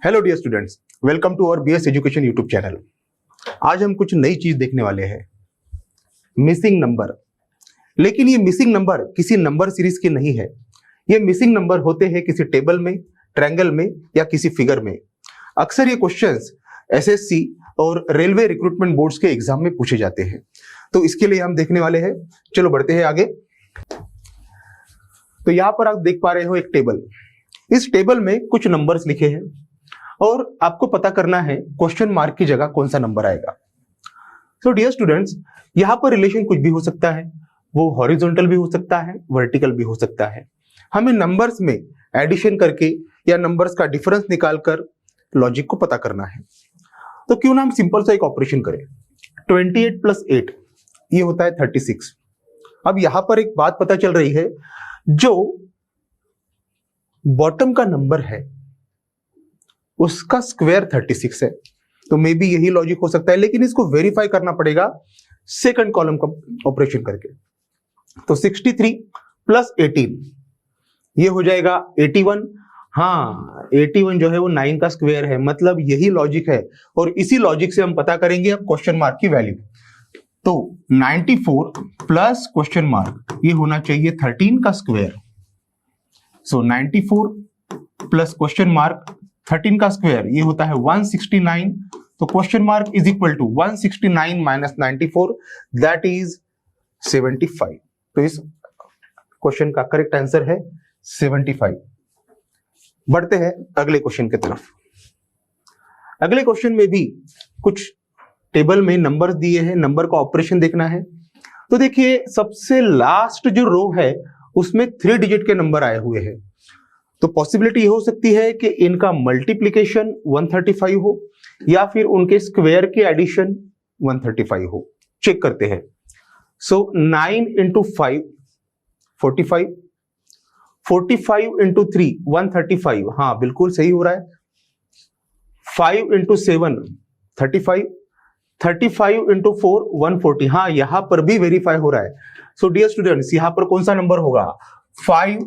Hello dear students, welcome to our BS education YouTube channel. आज हम कुछ नई चीज देखने वाले हैं, मिसिंग नंबर। लेकिन ये मिसिंग नंबर किसी नंबर सीरीज के नहीं है। ये मिसिंग नंबर होते हैं किसी टेबल में, ट्रायंगल में या किसी फिगर में। अक्सर ये क्वेश्चंस एसएससी और रेलवे रिक्रूटमेंट बोर्ड्स के एग्जाम में पूछे जाते हैं, तो इसके लिए हम देखने वाले हैं। चलो बढ़ते हैं आगे। तो यहां पर आप देख पा रहे हो एक टेबल। इस टेबल में कुछ नंबर्स लिखे हैं और आपको पता करना है क्वेश्चन मार्क की जगह कौन सा नंबर आएगा। सो डियर स्टूडेंट्स, यहां पर रिलेशन कुछ भी हो सकता है, वो हॉरिजॉन्टल भी हो सकता है, वर्टिकल भी हो सकता है। हमें नंबर्स में एडिशन करके या नंबर्स का डिफरेंस निकालकर लॉजिक को पता करना है। तो क्यों ना हम सिंपल सा एक ऑपरेशन करें। 28 + 8 ये होता है 36। अब यहां पर एक बात पता चल रही है, जो बॉटम का नंबर है उसका स्क्वायर 36 है, तो मे बी यही लॉजिक हो सकता है। लेकिन इसको वेरीफाई करना पड़ेगा सेकंड कॉलम का ऑपरेशन करके। तो 63 + 18 ये हो जाएगा 81। हाँ, 81 जो है वो 9 का स्क्वायर है, मतलब यही लॉजिक है। और इसी लॉजिक से हम पता करेंगे अब क्वेश्चन मार्क की वैल्यू। तो 94 प्लस क्वेश्चन मार्क ये होना चाहिए 13 का square. So 94 plus question mark 13 का स्क्वायर ये होता है 169। तो question mark is equal to 169 minus 94, that is 75। तो इस क्वेश्चन का करेक्ट आंसर है 75। बढ़ते हैं अगले क्वेश्चन की तरफ। अगले क्वेश्चन में भी कुछ टेबल में नंबर दिए हैं, नंबर का ऑपरेशन देखना है। तो देखिए, सबसे लास्ट जो रो है उसमें 3 डिजिट के नंबर आए हुए हैं। तो पॉसिबिलिटी ये हो सकती है कि इनका मल्टीप्लिकेशन 135 हो या फिर उनके स्क्वायर के एडिशन 135 हो। चेक करते हैं। सो 9 × 5 45, 45 × 3 135, हाँ बिल्कुल सही हो रहा है। 5 × 7 35, 35 × 4 140, हाँ यहां पर भी वेरीफाई हो रहा है। सो डियर स्टूडेंट्स, यहां पर कौन सा नंबर होगा? 5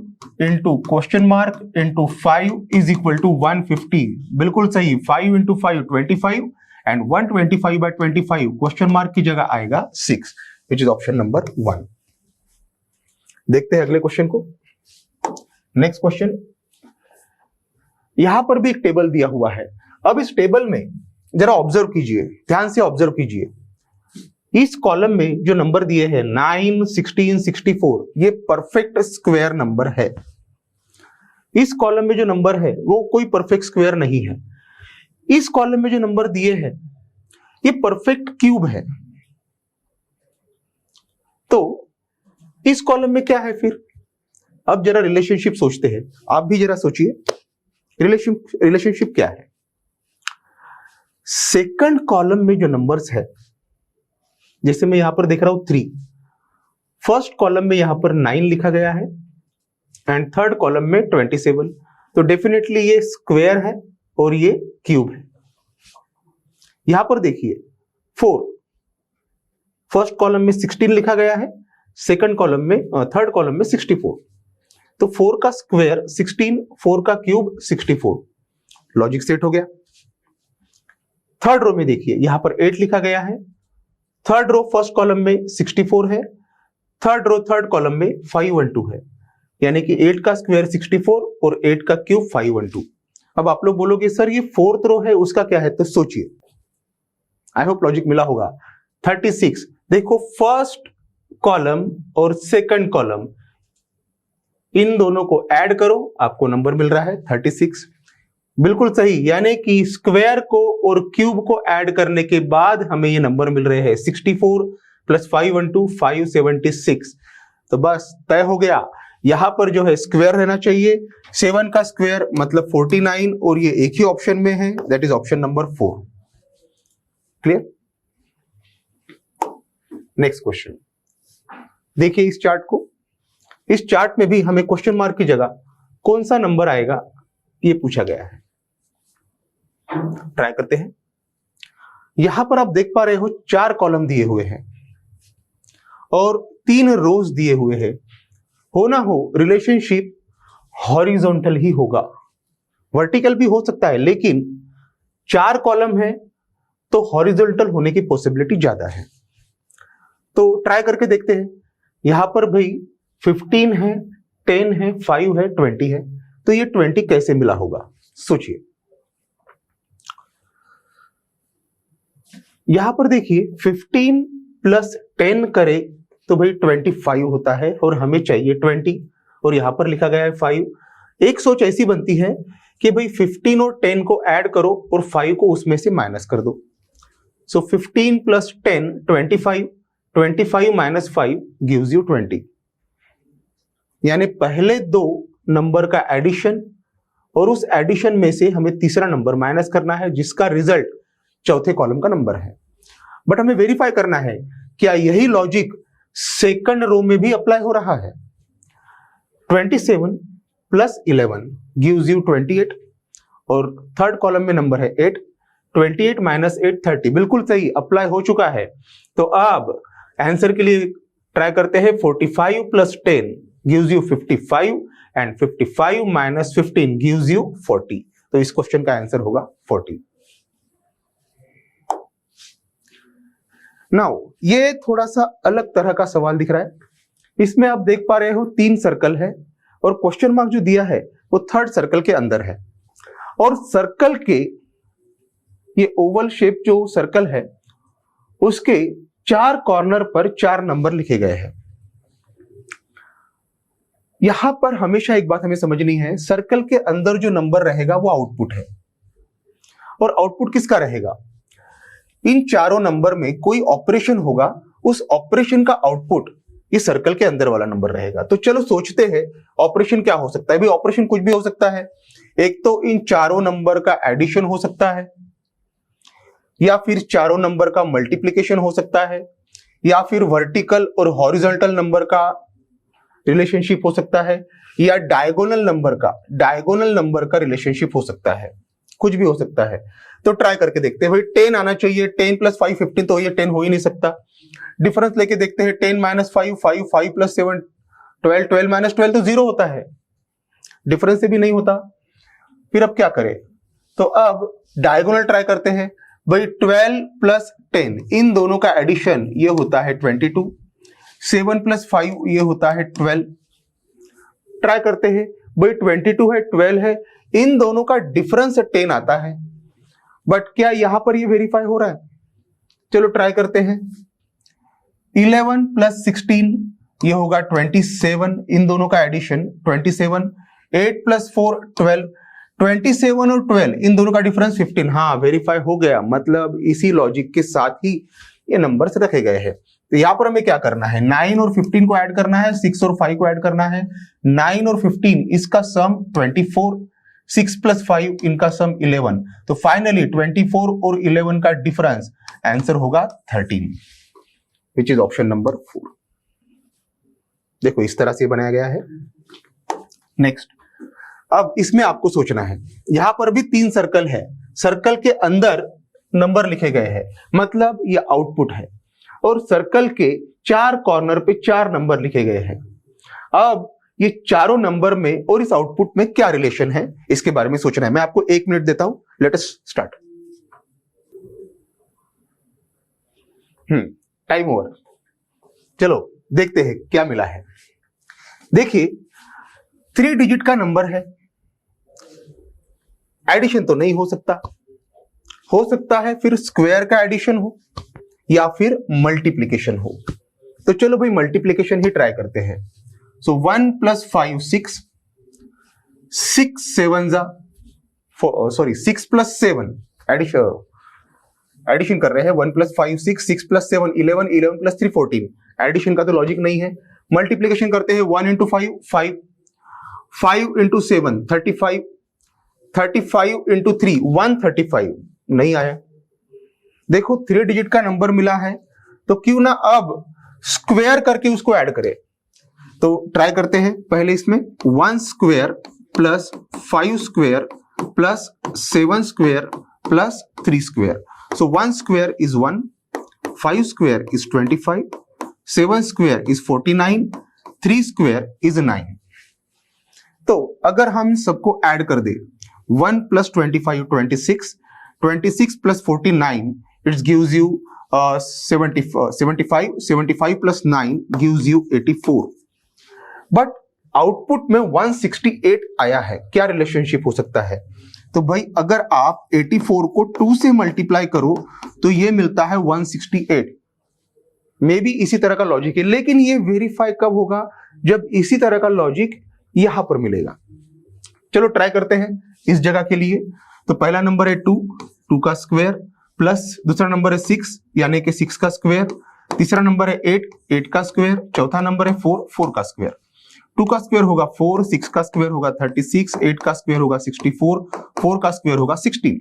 × question mark × 5 is equal to 150। बिल्कुल सही। 5 × 5 25 एंड 125/25 क्वेश्चन मार्क की जगह आएगा 6, विच इज ऑप्शन नंबर 1। देखते हैं अगले क्वेश्चन को। नेक्स्ट क्वेश्चन, यहां पर भी एक टेबल दिया हुआ है। अब इस टेबल में जरा ऑब्जर्व कीजिए, ध्यान से ऑब्जर्व कीजिए। इस कॉलम में जो नंबर दिए हैं 9, 16, 64, ये परफेक्ट स्क्वायर नंबर है। इस कॉलम में जो नंबर है वो कोई परफेक्ट स्क्वायर नहीं है। इस कॉलम में जो नंबर दिए हैं ये परफेक्ट क्यूब है। तो इस कॉलम में क्या है फिर? अब जरा रिलेशनशिप सोचते हैं, आप भी जरा सोचिए। रिलेशनशिप क्या है? सेकंड कॉलम में जो नंबर्स है, जैसे मैं यहां पर देख रहा हूं 3, फर्स्ट कॉलम में यहां पर 9 लिखा गया है एंड थर्ड कॉलम में 27। तो डेफिनेटली ये स्क्वायर है और ये क्यूब है। यहां पर देखिए 4, फर्स्ट कॉलम में 16 लिखा गया है, सेकंड कॉलम में थर्ड कॉलम में 64। तो 4 का स्क्वायर 16, 4 का क्यूब 64। लॉजिक सेट हो गया। थर्ड रो में देखिए, यहां पर 8 लिखा गया है, थर्ड रो फर्स्ट कॉलम में 64 है, थर्ड रो थर्ड कॉलम में 512 है, यानी कि 8 का स्क्वायर 64 और 8 का क्यूब 512। अब आप लोग बोलोगे सर ये फोर्थ रो है उसका क्या है? तो सोचिए, आई होप लॉजिक मिला होगा। 36, देखो फर्स्ट कॉलम और सेकंड कॉलम इन दोनों को ऐड करो, आपको नंबर मिल रहा है 36। बिल्कुल सही, यानी कि स्क्वायर को और क्यूब को ऐड करने के बाद हमें ये नंबर मिल रहे हैं 64 + 512 576। तो बस तय हो गया। यहां पर जो है स्क्वायर रहना चाहिए, 7 का स्क्वायर मतलब 49, और ये एक ही ऑप्शन में है, that is option number 4। Clear? Next question देखिए इस चार्ट को। इस चार्ट में भी हमें क्वेश्चन मार्क की जगह कौन सा नंबर आएगा ये पूछा गया है। ट्राई करते हैं। यहां पर आप देख पा रहे हो 4 कॉलम दिए हुए हैं और 3 रोज दिए हुए हैं। हो ना हो रिलेशनशिप हॉरिजॉन्टल ही होगा, वर्टिकल भी हो सकता है, लेकिन 4 कॉलम है तो हॉरिजॉन्टल होने की पॉसिबिलिटी ज्यादा है। तो ट्राई करके देखते हैं। यहां पर भाई 15 है, 10 है, 5 है, 20 है, तो ये 20 कैसे मिला होगा, सोचिए। यहां पर देखिए 15 प्लस 10 करे तो भाई 25 होता है, और हमें चाहिए 20, और यहां पर लिखा गया है 5। एक सोच ऐसी बनती है कि भाई 15 और 10 को ऐड करो और 5 को उसमें से माइनस कर दो। सो 15 प्लस 10 25, 25 माइनस 5 गिव्स यू 20। यानी पहले 2 नंबर का एडिशन, और उस एडिशन में से हमें तीसरा नंबर माइनस करना है, जिसका रिजल्ट चौथे कॉलम का नंबर है। बट हमें वेरीफाई करना है क्या यही लॉजिक सेकंड रो में भी अप्लाई हो रहा है। 27 प्लस 11 गिव्स यू 28, और थर्ड कॉलम में नंबर है 8। 28 माइनस 8 30, बिल्कुल सही, अप्लाई हो चुका है। तो अब आंसर के लिए ट्राई करते हैं। 45 plus 10 gives you 55, and 55 minus 15 gives you 40। तो इस क्वेश्चन का आंसर होगा 40। नाउ ये थोड़ा सा अलग तरह का सवाल दिख रहा है। इसमें आप देख पा रहे हो 3 सर्कल है, और क्वेश्चन मार्क जो दिया है वो थर्ड सर्कल के अंदर है, और सर्कल के ये ओवल शेप जो सर्कल है उसके 4 कॉर्नर पर 4 नंबर लिखे गए हैं। यहां पर हमेशा एक बात हमें समझनी है, सर्कल के अंदर जो नंबर रहेगा वो आउटपुट है, और आउटपुट किसका रहेगा। इन चारों नंबर में कोई ऑपरेशन होगा, उस ऑपरेशन का आउटपुट इस सर्कल के अंदर वाला नंबर रहेगा। तो चलो सोचते हैं ऑपरेशन क्या हो सकता है। भाई ऑपरेशन कुछ भी हो सकता है। एक तो इन चारों नंबर का एडिशन हो सकता है, या फिर चारों नंबर का मल्टीप्लिकेशन हो सकता है, या फिर वर्टिकल और हॉरिजॉन्टल नंबर का रिलेशनशिप हो सकता है, या डायगोनल नंबर का रिलेशनशिप हो सकता है। कुछ भी हो सकता है। तो ट्राई करके देखते हैं। भाई 10 आना चाहिए। 10 प्लस 5 15, तो ये 10 हो ही नहीं सकता। डिफरेंस लेके देखते हैं। 10 माइनस 5 5, 5 प्लस 7 12, 12 माइनस 12 तो 0 होता है, डिफरेंस से भी नहीं होता। फिर अब क्या करें, तो अब डायगोनल ट्राई करते हैं। भाई 12 प्लस 10 इन दोनों का एडिशन ये होता है 22, 7 प्लस 5 ये होता है 12। ट्राई करते हैं। भाई 22 है, 12 है, इन दोनों का डिफरेंस 10 आता है, बट क्या यहां पर ये वेरीफाई हो रहा है। चलो ट्राई करते हैं। 11 प्लस 16 ये होगा 27, इन दोनों का एडिशन 27। 8 प्लस 4 12, 27 और 12 इन दोनों का डिफरेंस 15। हाँ, वेरीफाई हो गया, मतलब इसी लॉजिक के साथ ही ये नंबर्स रखे गए हैं। तो यहां पर हमें क्या करना है, 9 और 15 को ऐड करना है, 6 और 5 को ऐड करना है। 9 और 15 इसका सम 24, 6 प्लस 5 इनका सम 11। तो फाइनली 24 और 11 का डिफरेंस आंसर होगा 13, विच इज ऑप्शन नंबर 4। देखो इस तरह से बनाया गया है। नेक्स्ट, अब इसमें आपको सोचना है, यहां पर भी 3 सर्कल है, सर्कल के अंदर नंबर लिखे गए हैं, मतलब ये आउटपुट है, और सर्कल के 4 कॉर्नर पे 4 नंबर लिखे गए हैं। अब ये चारों नंबर में और इस आउटपुट में क्या रिलेशन है, इसके बारे में सोचना है। मैं आपको 1 मिनट देता हूं, let us start. Time over. चलो देखते हैं क्या मिला है। देखिए 3 डिजिट का नंबर है, एडिशन तो नहीं हो सकता है फिर स्क्वायर का एडिशन हो या फिर मल्टीप्लिकेशन हो। तो चलो भाई मल्टीप्लिकेशन ही ट्राई करते हैं। सो 1 प्लस 5 6, 6 7 6 प्लस 7 एडिशन कर रहे हैं। 1 प्लस 5 6, 6 प्लस 7 11, 11 प्लस 3 14। एडिशन का तो लॉजिक नहीं है। मल्टीप्लिकेशन करते हैं। 1 इंटू 5 5, 5 इंटू 7 35, 35 इंटू 3 135, नहीं आया। देखो 3 डिजिट का नंबर मिला है, तो क्यों ना अब स्क्वायर करके उसको ऐड करें। तो ट्राई करते हैं। पहले इसमें 1 square plus 5 square plus 7 square plus 3 square. So 1 square is 1, 5 square is 25, 7 square is 49, 3 square is 9। तो अगर हम सबको ऐड कर दे, 1 plus 25, 26. 26 plus 49, it gives you 75. 75 plus 9 gives you 84. But output में 168 आया है, क्या रिलेशनशिप हो सकता है? तो भाई अगर आप 84 को 2 से मल्टीप्लाई करो तो ये मिलता है 168. मे बी इसी तरह का लॉजिक है, लेकिन ये वेरीफाई कब होगा? जब इसी तरह का लॉजिक यहां पर मिलेगा. चलो ट्राई करते हैं इस जगह के लिए. तो पहला नंबर है 2, 2 का स्क्वायर, प्लस दूसरा नंबर है 6 यानी कि 6 का स्क्वायर, तीसरा नंबर है 8, 8 का स्क्वायर, चौथा नंबर है 4, 4 का स्क्वायर. 2 का स्क्वायर होगा 4, 6 का स्क्वायर होगा 36, 8 का स्क्वायर होगा 64, 4 का स्क्वायर होगा 16.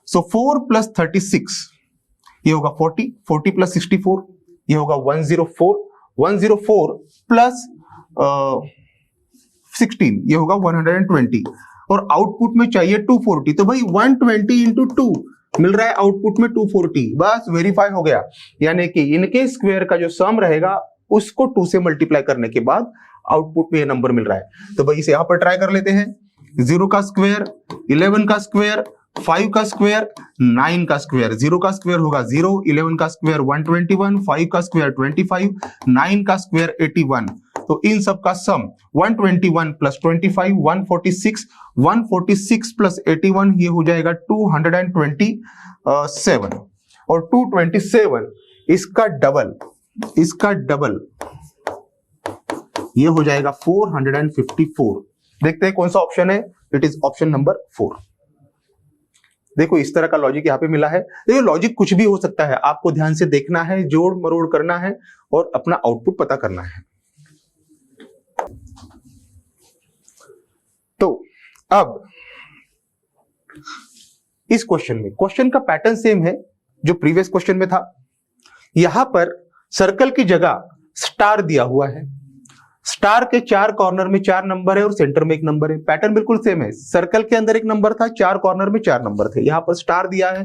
सो 4 प्लस 36 ये होगा 40, 40 प्लस 64 ये होगा 104, 104 प्लस 16 ये होगा 120. और आउटपुट में चाहिए 240, तो भाई 120 इंटू 2 मिल रहा है आउटपुट में 240. बस वेरीफाई हो गया. यानी कि इनके स्क्वायर का जो सम रहेगा उसको 2 से मल्टीप्लाई करने के बाद आउटपुट में ये नंबर मिल रहा है. तो भाई इसे यहां पर ट्राई कर लेते हैं. 0 का स्क्वायर, 11 का स्क्वायर, 5 का स्क्वायर, 9 का स्क्वायर. 0 का स्क्वायर होगा 0, 11 का स्क्वायर 121, 5 का स्क्वायर 25, 9 का स्क्वायर 81. तो इन सब का सम 121 प्लस 25 146, 146 प्लस 81 ये हो जाएगा 227. और 227 इसका डबल ये हो जाएगा 454. देखते हैं कौन सा ऑप्शन है. It is option number 4. देखो इस तरह का लॉजिक यहां पे मिला है. देखो लॉजिक कुछ भी हो सकता है, आपको ध्यान से देखना है, जोड़ मरोड़ करना है और अपना आउटपुट पता करना है. तो अब इस क्वेश्चन का पैटर्न सेम है जो प्रीवियस क्वेश्चन में था. यहां पर सर्कल की जगह स्टार दिया हुआ है. स्टार के 4 कॉर्नर में 4 नंबर है और सेंटर में 1 नंबर है. पैटर्न बिल्कुल सेम है. सर्कल के अंदर 1 नंबर था, 4 कॉर्नर में 4 नंबर थे. यहां पर स्टार दिया है.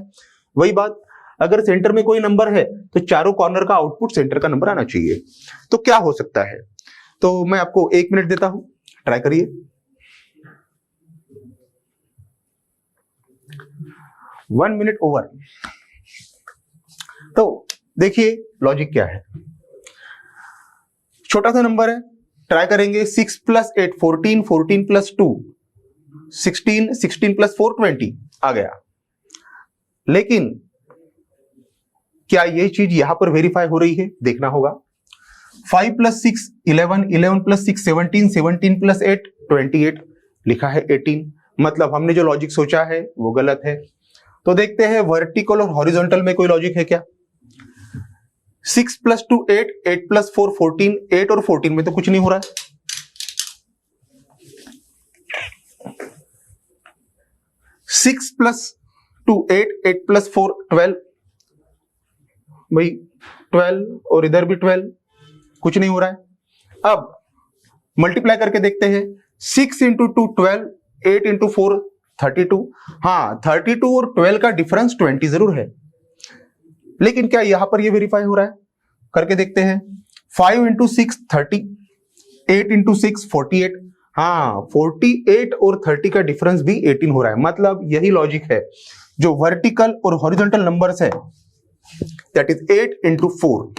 वही बात, अगर सेंटर में कोई नंबर है तो चारों कॉर्नर का आउटपुट सेंटर का नंबर आना चाहिए. तो क्या हो सकता है? तो मैं आपको 1 मिनट देता हूं, ट्राई करिए. 1 मिनट ओवर. तो देखिए लॉजिक क्या है. छोटा सा नंबर है, ट्राई करेंगे. 6 प्लस 8 14, 14 प्लस 2 16, 16 प्लस 4 20 आ गया. लेकिन क्या ये चीज यहां पर वेरीफाई हो रही है? देखना होगा. 5 प्लस 6 11, 11 प्लस 6 17, 17 प्लस 8 28 लिखा है 18. मतलब हमने जो लॉजिक सोचा है वो गलत है. तो देखते हैं वर्टिकल और हॉरिजॉन्टल में कोई लॉजिक है क्या. 6 प्लस 2 8, 8 प्लस 4 14, 8 और 14 में तो कुछ नहीं हो रहा है. 6 प्लस 2 8, 8 प्लस 4 12, भाई 12 और इधर भी 12, कुछ नहीं हो रहा है. अब मल्टीप्लाई करके देखते हैं. 6 इंटू 2 12, 8 इंटू 4 32. हाँ 32 और 12 का डिफरेंस 20 जरूर है. लेकिन क्या यहां पर ये वेरीफाई हो रहा है? करके देखते हैं. 5 इंटू 6 30, 8 इंटू 6 48. हाँ 48 और 30 का डिफरेंस भी 18 हो रहा है. मतलब यही लॉजिक है. जो वर्टिकल और हॉरिजॉन्टल नंबर्स है दैट इज 8 इंटू 4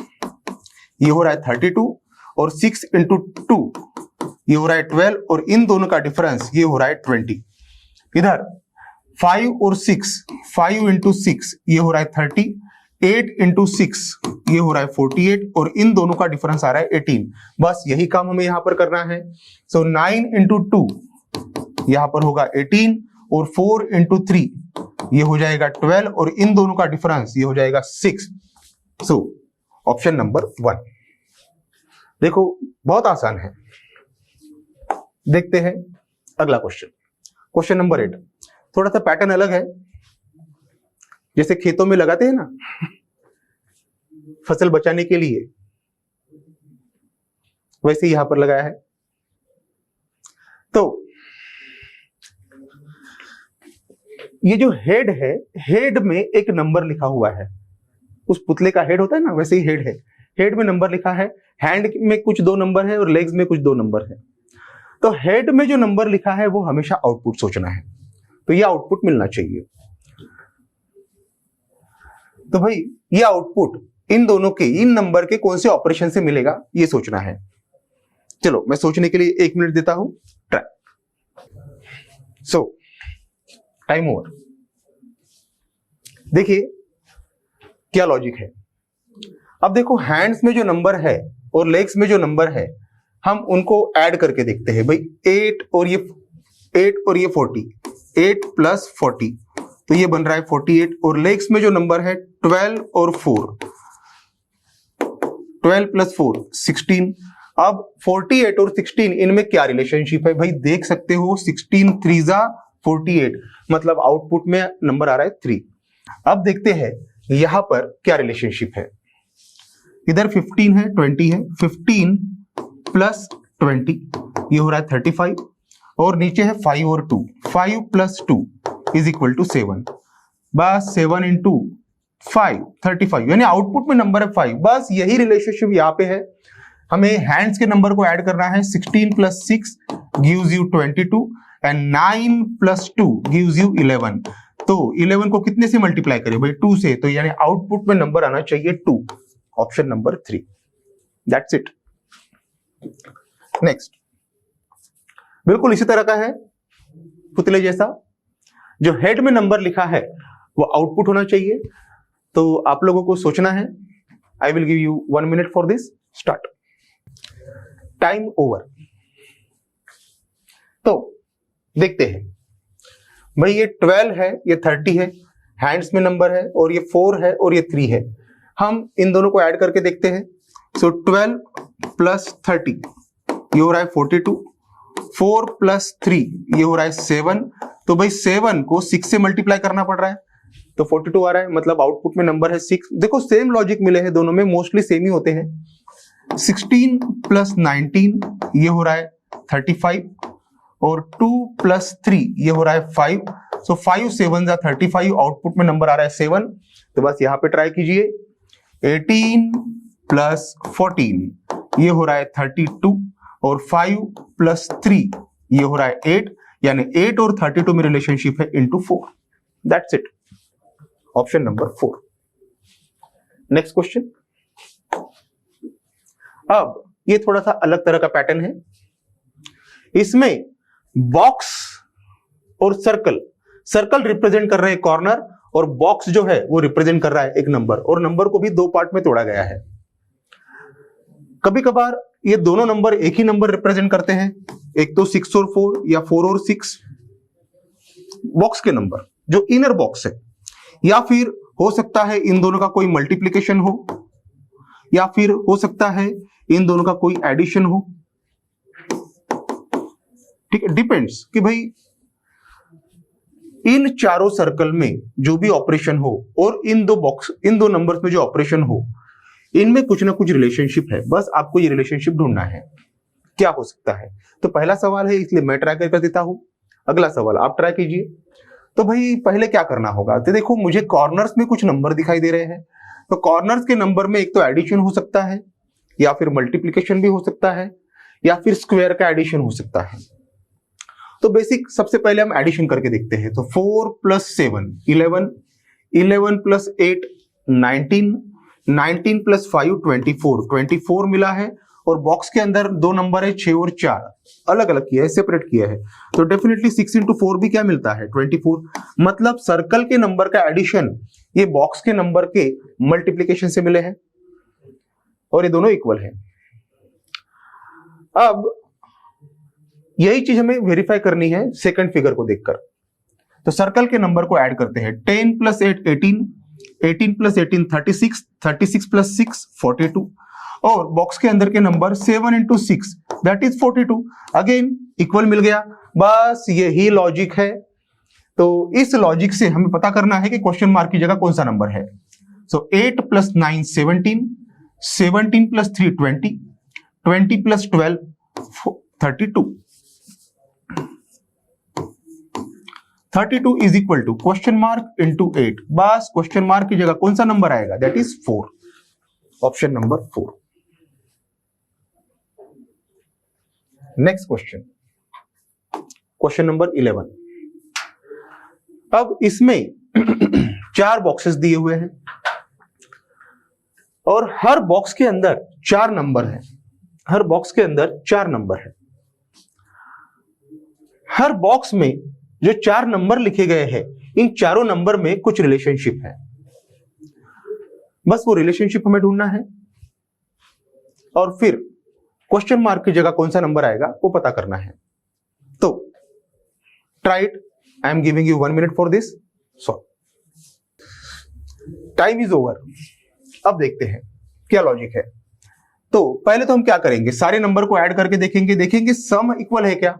ये हो रहा है 32 और 6 इंटू 2 ये हो रहा है 12 और इन दोनों का डिफरेंस ये हो रहा है 20. इधर 5 और 6, 5 इंटू 6 ये हो रहा है 30, 8 इंटू 6 ये हो रहा है 48 और इन दोनों का डिफरेंस आ रहा है 18. बस यही काम हमें यहां पर करना है. सो 9 इंटू 2 यहां पर होगा 18 और 4 इंटू 3 ये हो जाएगा 12 और इन दोनों का डिफरेंस ये हो जाएगा 6. So option number 1. देखो बहुत आसान है. देखते हैं अगला क्वेश्चन. Question number 8. थोड़ा सा पैटर्न अलग है. जैसे खेतों में लगाते हैं ना फसल बचाने के लिए, वैसे यहां पर लगाया है. तो ये जो हेड है, हेड में एक नंबर लिखा हुआ है. उस पुतले का हेड होता है ना, वैसे ही हेड है. हेड में नंबर लिखा है. हैंड में कुछ 2 नंबर है और लेग्स में कुछ 2 नंबर है. तो हेड में जो नंबर लिखा है वो हमेशा आउटपुट सोचना है. तो ये आउटपुट मिलना चाहिए। तो भाई ये आउटपुट इन दोनों के, इन नंबर के कौन से ऑपरेशन से मिलेगा ये सोचना है। चलो मैं सोचने के लिए 1 मिनट देता हूं, ट्राई। सो टाइम ओवर। देखिए क्या लॉजिक है। अब देखो हैंड्स में जो नंबर है और लेग्स में जो नंबर है, हम उनको ऐड करके देखते हैं। भाई 8 और ये 40, 8 प्लस 40, तो ये बन रहा है 48। और लेग्स में जो नंबर है 12 और 4, 12 प्लस 4 16। अब 48 और 16 इनमें क्या रिलेशनशिप है भाई, देख सकते हो 16 3 जा 48, मतलब आउटपुट में नंबर आ रहा है 3। अब देखते हैं यहां पर क्या रिलेशनशिप है। इधर 15 है, 20 है, 15 प्लस 20 ये हो रहा है 35, और नीचे है 5 और 2, 5 प्लस 2 इज इक्वल टू 7। बस 7 इंटू 5 35, यानी आउटपुट में नंबर है 5। बस यही रिलेशनशिप यहाँ पे है। हमें हैंड्स के नंबर को ऐड करना है। 16 plus 6 gives you 22 and 9 plus 2 gives you 11। तो 11 को कितने से मल्टीप्लाई करें भाई, 2 से, तो यानी आउटपुट में नंबर आना चाहिए 2, option number 3। That's it. Next बिल्कुल इसी तरह का है, पुतले जैसा। जो हेड में नंबर लिखा है वो आउटपुट होना चाहिए। तो आप लोगों को सोचना है। I will give you 1 minute for this. Start. Time over. तो देखते हैं भाई, ये 12 है, ये 30 है, हैंड्स में नंबर है, और ये 4 है और ये 3 है। हम इन दोनों को ऐड करके देखते हैं। सो 12 प्लस 30 ये हो रहा है 42, 4 प्लस 3 ये हो रहा है 7। तो भाई 7 को 6 से मल्टीप्लाई करना पड़ रहा है, तो 42 आ रहा है, मतलब आउटपुट में नंबर है 6। देखो सेम लॉजिक मिले हैं दोनों में, मोस्टली सेम ही होते हैं। 16 प्लस 19 ये हो रहा है 35, और 2 प्लस 3 ये हो रहा है 5। सो 5 7 जा 35, आउटपुट में नंबर आ रहा है 7। तो बस यहां पे ट्राई कीजिए। 18 प्लस 14 ये हो रहा है 32, और 5 प्लस 3 ये हो रहा है 8, यानी 8 और 32 में रिलेशनशिप है into 4। That's it, option number 4। Next question. अब ये थोड़ा सा अलग तरह का पैटर्न है। इसमें बॉक्स और सर्कल, सर्कल रिप्रेजेंट कर रहे हैं कॉर्नर, और बॉक्स जो है वो रिप्रेजेंट कर रहा है एक नंबर, और नंबर को भी 2 पार्ट में तोड़ा गया है। कभी कभार ये दोनों नंबर एक ही नंबर रिप्रेजेंट करते हैं, एक तो 6 और 4 या 4 और 6 बॉक्स के नंबर जो इनर बॉक्स है, या फिर हो सकता है इन दोनों का कोई मल्टीप्लिकेशन हो, या फिर हो सकता है इन दोनों का कोई एडिशन हो। ठीक है, डिपेंड्स कि भाई इन चारों सर्कल में जो भी ऑपरेशन हो, और इन दो नंबर्स में जो ऑपरेशन हो, इनमें कुछ ना कुछ रिलेशनशिप है। बस आपको ये रिलेशनशिप ढूंढना है, क्या हो सकता है। तो पहला सवाल है, इसलिए मैं ट्राई कर देता हूं। अगला सवाल आप ट्राई कीजिए। तो भाई पहले क्या करना होगा, तो देखो मुझे कॉर्नर्स में कुछ नंबर दिखाई दे रहे हैं। तो कॉर्नर्स के नंबर में एक तो एडिशन हो सकता है, या फिर मल्टीप्लिकेशन भी हो सकता है, या फिर स्क्वायर का एडिशन हो सकता है। तो बेसिक सबसे पहले हम एडिशन करके देखते हैं। तो 4 प्लस 7 11, 11 प्लस 8 19, 19 प्लस 5 24, 24 मिला है। और बॉक्स के अंदर 2 नंबर है 6 और 4, अलग अलग किया है, सेपरेट किया है। तो डेफिनेटली 6 इंटू 4 भी क्या मिलता है 24। मतलब सर्कल के नंबर का एडिशन ये बॉक्स के नंबर के मल्टीप्लिकेशन से मिले हैं, और ये दोनों इक्वल है। अब यही चीज हमें वेरीफाई करनी है सेकंड फिगर को देखकर। तो सर्कल के नंबर को ऐड करते हैं। 10 प्लस 8 18, 18 प्लस 18 36, 36 प्लस 6 42, और बॉक्स के अंदर के number 7 into 6 that is 42। Again equal मिल गया। बस यही लॉजिक है। तो इस लॉजिक से हमें पता करना है कि क्वेश्चन मार्क की जगह कौन सा नंबर है। So 8 plus 9 17, 17 plus 3 20, 20 plus 12 32, 32 is equal to question mark into 8। बस क्वेश्चन मार्क की जगह कौन सा नंबर आएगा, that is 4, option number 4। Next question, question number 11। अब इसमें 4 बॉक्सेस दिए हुए हैं और हर बॉक्स के अंदर 4 नंबर है। हर बॉक्स के अंदर 4 नंबर है। हर बॉक्स में जो 4 नंबर लिखे गए हैं, इन चारों नंबर में कुछ रिलेशनशिप है। बस वो रिलेशनशिप हमें ढूंढना है और फिर क्वेश्चन मार्क की जगह कौन सा नंबर आएगा वो पता करना है। तो try it. I am giving you 1 minute for this. Solve. Time is over. अब देखते हैं क्या लॉजिक है। तो पहले तो हम क्या करेंगे, सारे नंबर को ऐड करके देखेंगे सम इक्वल है क्या।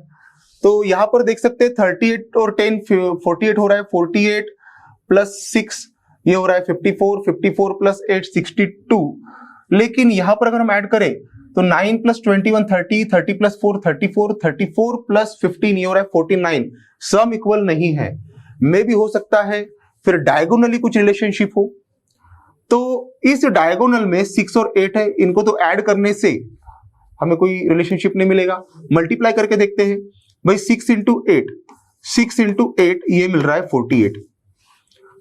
तो यहां पर देख सकते हैं 38 और 10 48 हो रहा है। 48 प्लस 6 ये हो रहा है 54, 54 प्लस 8 62। लेकिन यहां पर अगर हम ऐड करें तो 9 प्लस 21 30, 30 प्लस 4 34, 34 प्लस 15 ये हो रहा है 49। सम इक्वल नहीं है। मे भी हो सकता है फिर डायगोनली कुछ रिलेशनशिप हो। तो इस डायगोनल में 6 और 8 है, इनको तो ऐड करने से हमें कोई रिलेशनशिप नहीं मिलेगा। मल्टीप्लाई करके देखते हैं भाई। 6 इंटू 8, 6 इंटू 8 ये मिल रहा है 48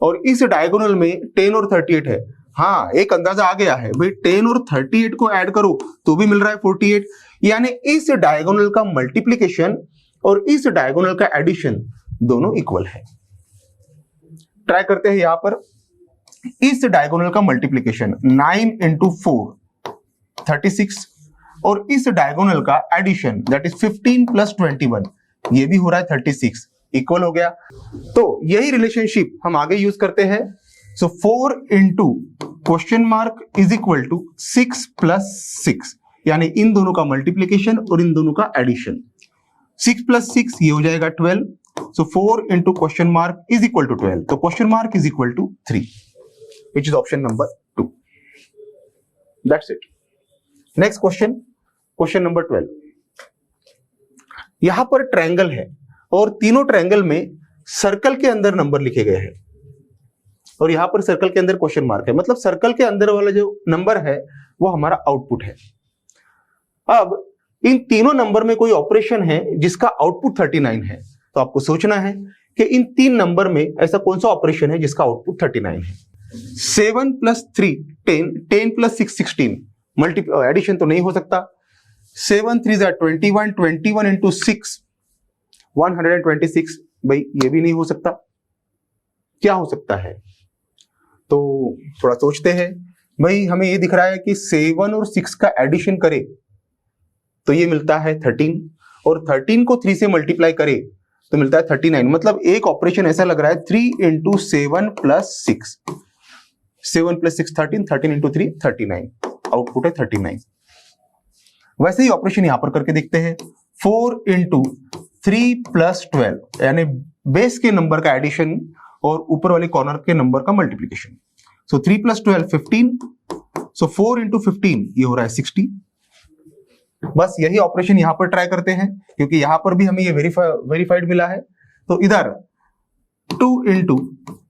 और इस डायगोनल में 10 और 38 है। हाँ, एक अंदाजा आ गया है भाई, 10 और 38 को ऐड करो तो भी मिल रहा है 48। यानी इस डायगोनल का मल्टीप्लीकेशन और इस डायगोनल का एडिशन दोनों इक्वल है। ट्राई करते हैं यहां पर। इस डायगोनल का मल्टीप्लीकेशन 9 इंटू 4 36 और इस डायगोनल का एडिशन दैट इज 15 प्लस 21 ये भी हो रहा है 36, इक्वल हो गया। तो यही रिलेशनशिप हम आगे यूज करते हैं। So 4 into question mark is equal to 6 plus 6, यानी इन दोनों का मल्टीप्लीकेशन और इन दोनों का एडिशन। 6 प्लस 6 ये हो जाएगा 12। So 4 into question mark is equal to 12। तो question mark is equal to 3, which is option number 2. That's it. Next question, question number 12. यहां पर ट्रायंगल है और तीनों ट्रायंगल में सर्कल के अंदर नंबर लिखे गए हैं और यहां पर सर्कल के अंदर क्वेश्चन मार्क है। मतलब सर्कल के अंदर वाला जो नंबर है वो हमारा आउटपुट है। अब इन तीनों नंबर में कोई ऑपरेशन है जिसका आउटपुट 39 है। तो आपको सोचना है कि इन 3 नंबर में ऐसा कौन सा ऑपरेशन है जिसका आउटपुट 39 है। 7 प्लस 3 10, 10 प्लस 6 16। एडिशन तो नहीं हो सकता। 7 3 21, 21 इंटू 6 126। भाई ये भी नहीं हो सकता। क्या हो सकता है? तो थोड़ा सोचते हैं। भाई हमें ये दिख रहा है कि 7 और 6 का एडिशन करे तो ये मिलता है 13 और 13 को 3 से मल्टीप्लाई करे तो मिलता है 39। मतलब एक ऑपरेशन ऐसा लग रहा है 3 into 7 plus 6, 7 plus 6 13, 13 into 3 39, output है 39। वैसे ही ऑपरेशन यहां पर करके देखते हैं। 4 इंटू 3 प्लस 12, यानी बेस के नंबर का एडिशन और ऊपर वाले कॉर्नर के नंबर का मल्टीप्लीकेशन। सो 3 प्लस 12 15। सो 4 इंटू 15 ये हो रहा है 60। बस यही ऑपरेशन यहां पर ट्राई करते हैं क्योंकि यहां पर भी हमें ये वेरीफाइड मिला है। तो इधर 2 इंटू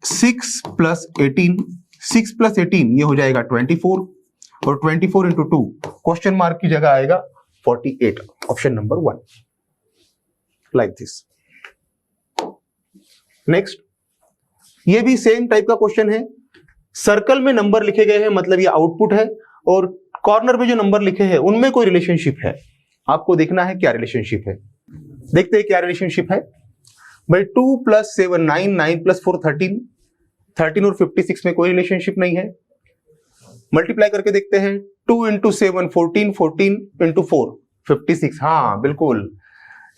6 प्लस 18, 6 प्लस 18 ये हो जाएगा 24 और 24 इंटू 2 क्वेश्चन मार्क की जगह आएगा 48, option number 1, like this. Next, ये भी सेम टाइप का क्वेश्चन है। सर्कल में नंबर लिखे गए हैं, मतलब ये आउटपुट है और कॉर्नर में जो नंबर लिखे हैं उनमें कोई रिलेशनशिप है। आपको देखना है क्या रिलेशनशिप है। देखते हैं क्या रिलेशनशिप है। भाई 2 प्लस 7 9, 9 प्लस 4 13, 13 और 56 में कोई रिलेशनशिप नहीं है। मल्टीप्लाई करके देखते हैं। 2 इंटू 7 14, 14 इंटू 4 56। हाँ बिल्कुल,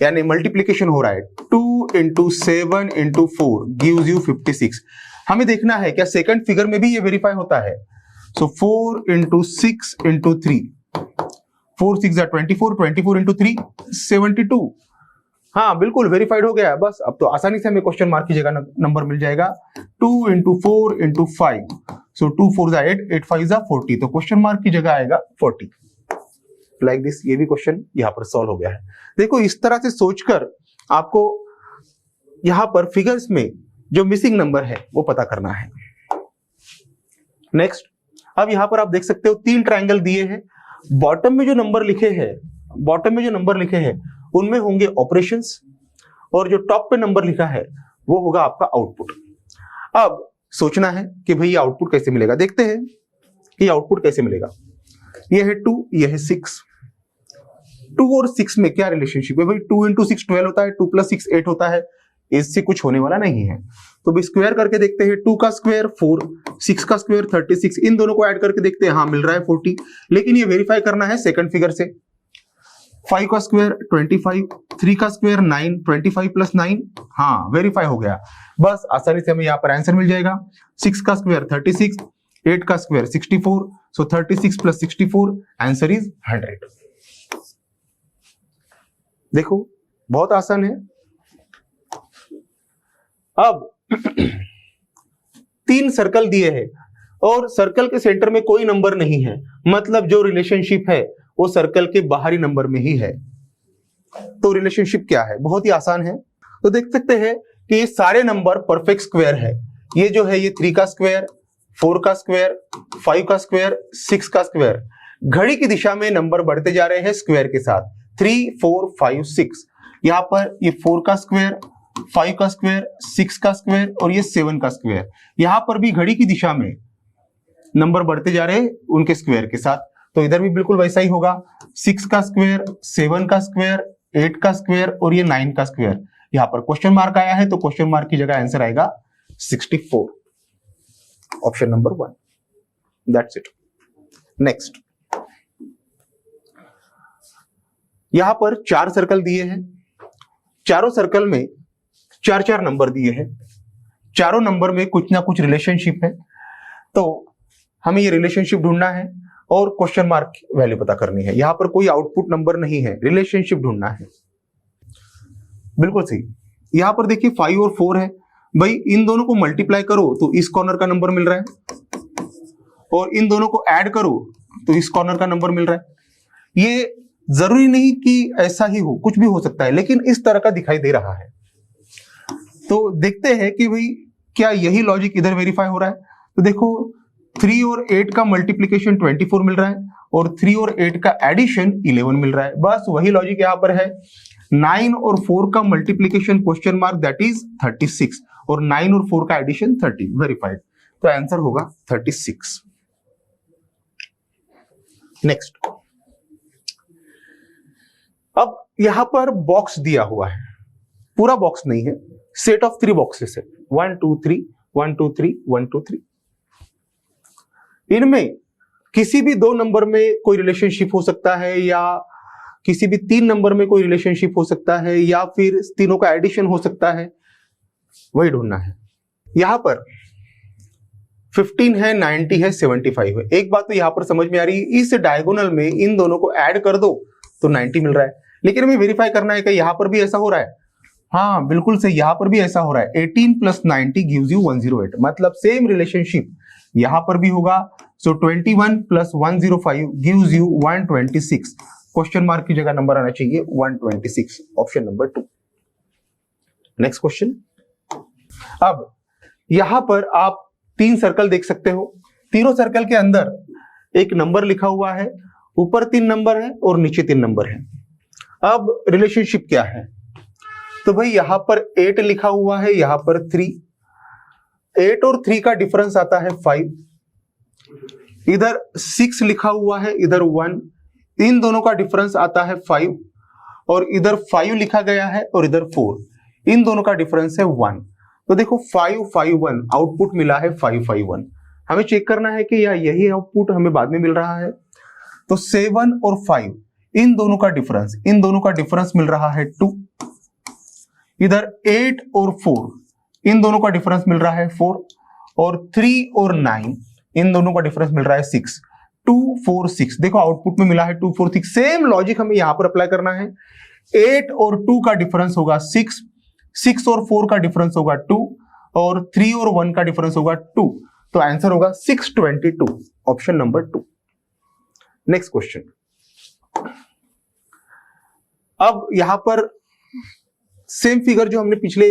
यानी मल्टीप्लीकेशन हो रहा है। 2 इंटू 7 इंटू 4 गिव्स यू 56। हमें देखना है क्या सेकंड फिगर में भी ये वेरीफाई होता है। सो 4 इंटू 6 इंटू 3, 4 6 24, 24 इंटू 3 72। हाँ बिल्कुल वेरीफाइड हो गया है। बस अब तो आसानी से हमें क्वेश्चन मार्क की जगह नंबर मिल जाएगा। 2 इंटू 4 इंटू 5, सो 2 4 8, 8 5 40, तो क्वेश्चन मार्क की जगह आएगा 40, लाइक दिस। ये भी क्वेश्चन यहां पर सॉल्व हो गया है। देखो इस तरह से सोचकर आपको यहां पर फिगर्स में जो मिसिंग नंबर है वो पता करना है। नेक्स्ट, अब यहां पर आप देख सकते हो 3 ट्रायंगल दिए हैं। बॉटम में जो नंबर लिखे हैं उनमें होंगे ऑपरेशंस और जो टॉप पे नंबर लिखा है वो होगा आपका आउटपुट। अब सोचना है कि भाई ये आउटपुट कैसे मिलेगा, देखते हैं कि आउटपुट कैसे मिलेगा। ये है 2, ये है 6। 2 और 6 में क्या रिलेशनशिप है भाई? 2 इंटू 6 12 होता है, 2 प्लस 6 8 होता है, इससे कुछ होने वाला नहीं है। तो भी स्क्वायर करके देखते हैं, 2 का स्क्वायर 4, 6 का स्क्वायर 36, इन दोनों को ऐड करके देखते हैं, हाँ मिल रहा है 40, लेकिन ये वेरीफाई करना है सेकंड फिगर से। 5 का स्क्वायर 25, 3 का स्क्वायर 9, 25 प्लस 9, हाँ वेरीफाई हो गया। बस आसानी से हमें यहाँ पर आंसर मिल जाएगा। 6 का स्क्वायर 36, 8 का square 64, so 36 plus 64 answer is 100। देखो बहुत आसान है। अब 3 सर्कल दिए हैं और सर्कल के सेंटर में कोई नंबर नहीं है, मतलब जो रिलेशनशिप है वो सर्कल के बाहरी नंबर में ही है। तो रिलेशनशिप क्या है? बहुत ही आसान है। तो देख सकते हैं कि ये सारे नंबर परफेक्ट स्क्वायर है। ये जो है ये 3 का स्क्वायर, 4 का स्क्वायर, 5 का स्क्वायर, 6 का स्क्वायर, घड़ी की दिशा में नंबर बढ़ते जा रहे हैं स्क्वायर के साथ। 3 4 5 6, यहां पर ये 4 का स्क्वायर, 5 का स्क्वायर, 6 का स्क्वायर और ये 7 का स्क्वायर, यहां पर भी घड़ी की दिशा में नंबर बढ़ते जा रहे हैं उनके स्क्वायर के साथ। तो इधर भी बिल्कुल वैसा ही होगा। 6 का स्क्वायर, 7 का स्क्वायर, 8 का स्क्वायर और ये 9 का स्क्वायर। यहां पर क्वेश्चन मार्क आया है तो क्वेश्चन मार्क की जगह आंसर आएगा 64, option number 1। That's it. Next, यहां पर 4 सर्कल दिए हैं, चारों सर्कल में 4-4 नंबर दिए हैं, चारों नंबर में कुछ ना कुछ रिलेशनशिप है। तो हमें ये रिलेशनशिप ढूंढना है और क्वेश्चन मार्क की वैल्यू पता करनी है। यहां पर कोई आउटपुट नंबर नहीं है, रिलेशनशिप ढूंढना है। बिल्कुल सही। यहां पर देखिए 5 और 4 है, भाई इन दोनों को मल्टीप्लाई करो तो इस कॉर्नर का नंबर मिल रहा है और इन दोनों को ऐड करो तो इस कॉर्नर का नंबर मिल रहा है। ये जरूरी नहीं कि ऐसा ही हो, कुछ भी हो सकता है, लेकिन इस तरह का दिखाई दे रहा है। तो देखते हैं कि भाई क्या यही लॉजिक इधर वेरीफाई हो रहा है। तो देखो 3 और 8 का मल्टीप्लीकेशन 24 मिल रहा है और 3 और 8 का एडिशन 11 मिल रहा है। बस वही लॉजिक यहां पर है। 9 और 4 का multiplication question mark that is 36 और 9 और 4 का एडिशन 30, वेरीफाइड। तो आंसर होगा 36। नेक्स्ट, अब यहां पर बॉक्स दिया हुआ है, पूरा बॉक्स नहीं है, सेट ऑफ 3 बॉक्सेस है, 1 2 3 1 2 3 1 2 3। इनमें किसी भी 2 नंबर में कोई रिलेशनशिप हो सकता है या किसी भी 3 नंबर में कोई रिलेशनशिप हो सकता है या फिर तीनों का एडिशन हो सकता है, वही ढूंढना है। यहां पर 15 है, 90 है, 75 है। एक बात तो यहां पर समझ में आ रही है, इस डायगोनल में इन दोनों को ऐड कर दो तो 90 मिल रहा है, लेकिन हमें वेरीफाई करना है कि यहां पर भी ऐसा हो रहा है। हाँ बिल्कुल सही, यहां पर भी ऐसा हो रहा है। 18 प्लस 90 गिव्स यू 108, मतलब सेम रिलेशनशिप यहां पर भी होगा। सो 21 plus 105 gives you 126। Question mark की जगह नंबर आना चाहिए 126, ऑप्शन नंबर 2। Next question. अब यहां पर आप 3 सर्कल देख सकते हो, तीनों सर्कल के अंदर एक नंबर लिखा हुआ है, ऊपर 3 नंबर है और नीचे 3 नंबर है। अब रिलेशनशिप क्या है? तो भाई यहां पर 8 लिखा हुआ है, यहां पर 3, 8 और 3 का डिफरेंस आता है 5, इधर 6 लिखा हुआ है, इधर 1, इन दोनों का डिफरेंस आता है 5 और इधर 5 लिखा गया है और इधर 4, इन दोनों का डिफरेंस है 1। तो देखो 5 5 1, आउटपुट मिला है 5 5 1। हमें चेक करना है कि यही आउटपुट हमें बाद में मिल रहा है। तो 7 और 5, इन दोनों का डिफरेंस मिल रहा है 2। इधर 8 और 4, इन दोनों का डिफरेंस मिल रहा है 4 और 3 और 9, इन दोनों का डिफरेंस मिल रहा है 6। 2 4 6, देखो आउटपुट में मिला है 2 4 6। सेम लॉजिक हमें यहां पर अप्लाई करना है। 8 और 2 का डिफरेंस होगा 6, 6 और 4 का डिफरेंस होगा 2 और 3 और 1 का डिफरेंस होगा 2। तो आंसर होगा 622, ऑप्शन नंबर 2। Next question. अब यहां पर सेम फिगर जो हमने पिछले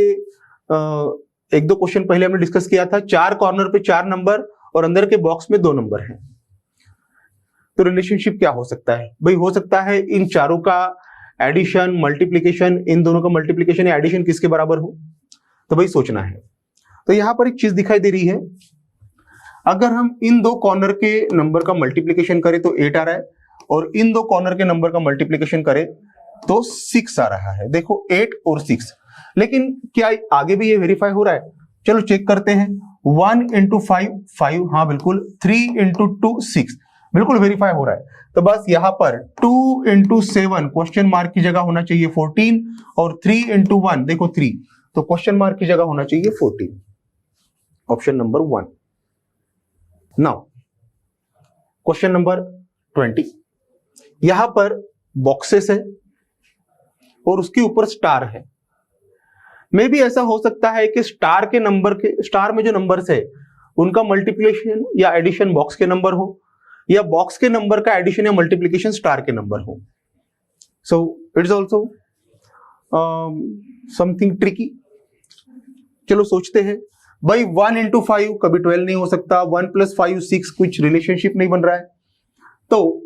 1-2 क्वेश्चन पहले हमने डिस्कस किया था, 4 कॉर्नर पे 4 नंबर और अंदर के बॉक्स में 2 नंबर हैं। तो रिलेशनशिप क्या हो सकता है? भाई हो सकता है इन चारों का एडिशन, मल्टीप्लीकेशन, इन दोनों का मल्टीप्लीकेशन या एडिशन किसके बराबर हो। तो भाई सोचना है। तो यहां पर एक चीज दिखाई दे रही है, अगर हम इन दो कॉर्नर के नंबर का मल्टीप्लीकेशन करें तो 8 आ रहा है, और इन दो कॉर्नर के नंबर का मल्टीप्लीकेशन करें तो 6 आ रहा है। देखो 8 और 6, लेकिन क्या आगे भी ये वेरीफाई हो रहा है? चलो चेक करते हैं। 1 इंटू 5 5, हाँ बिल्कुल। 3 इंटू 2 6, बिल्कुल वेरीफाई हो रहा है। तो बस यहां पर 2 इंटू 7 क्वेश्चन मार्क की जगह होना चाहिए 14, और 3 इंटू 1 देखो 3, तो क्वेश्चन मार्क की जगह होना चाहिए 14। Option number 1। Now question number 20, यहां पर बॉक्सेस है और उसके ऊपर स्टार है। मे भी ऐसा हो सकता है कि स्टार में जो नंबर्स है उनका मल्टीप्लिकेशन या एडिशन बॉक्स के नंबर हो, या बॉक्स के नंबर का एडिशन या मल्टीप्लिकेशन स्टार के नंबर हो। So it's also something tricky. चलो सोचते हैं। भाई 1 इंटू 5 कभी 12 नहीं हो सकता, 1 प्लस 5 6, कुछ रिलेशनशिप नहीं बन रहा है। तो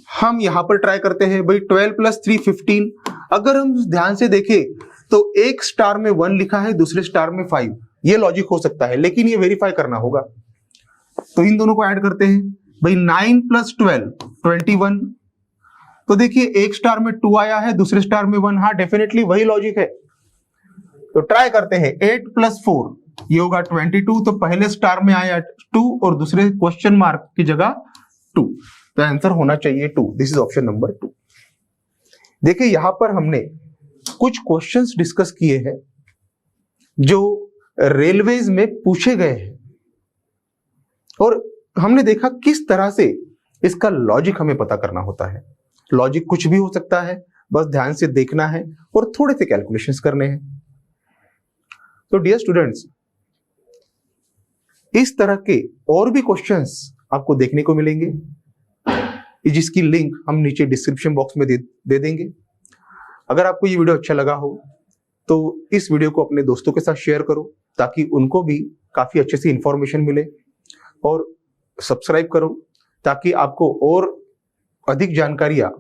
हम यहां पर ट्राई करते हैं। भाई 12 प्लस 3 15। अगर हम ध्यान से देखें तो एक स्टार में 1 लिखा है, दूसरे स्टार में 5, ये लॉजिक हो सकता है, लेकिन ये वेरीफाई करना होगा। तो इन दोनों को ऐड करते हैं। भाई 9 प्लस 12 21। तो देखिए एक स्टार में 2 आया है, दूसरे स्टार में 1, हाँ डेफिनेटली वही लॉजिक है। तो ट्राई करते हैं। 8 प्लस 4 ये होगा 22, तो पहले स्टार में आया 2 और दूसरे क्वेश्चन मार्क की जगह 2, तो आंसर होना चाहिए 2। This is option number 2। देखिए यहां पर हमने कुछ क्वेश्चंस डिस्कस किए हैं जो रेलवेज में पूछे गए हैं, और हमने देखा किस तरह से इसका लॉजिक हमें पता करना होता है। लॉजिक कुछ भी हो सकता है, बस ध्यान से देखना है और थोड़े से कैलकुलेशंस करने हैं। तो डियर स्टूडेंट्स, इस तरह के और भी क्वेश्चंस आपको देखने को मिलेंगे, जिसकी लिंक हम नीचे डिस्क्रिप्शन बॉक्स में दे देंगे। अगर आपको ये वीडियो अच्छा लगा हो तो इस वीडियो को अपने दोस्तों के साथ शेयर करो, ताकि उनको भी काफी अच्छे से इंफॉर्मेशन मिले, और सब्सक्राइब करो ताकि आपको और अधिक जानकारियां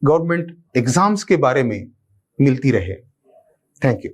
गवर्नमेंट एग्जाम्स के बारे में मिलती रहे। Thank you.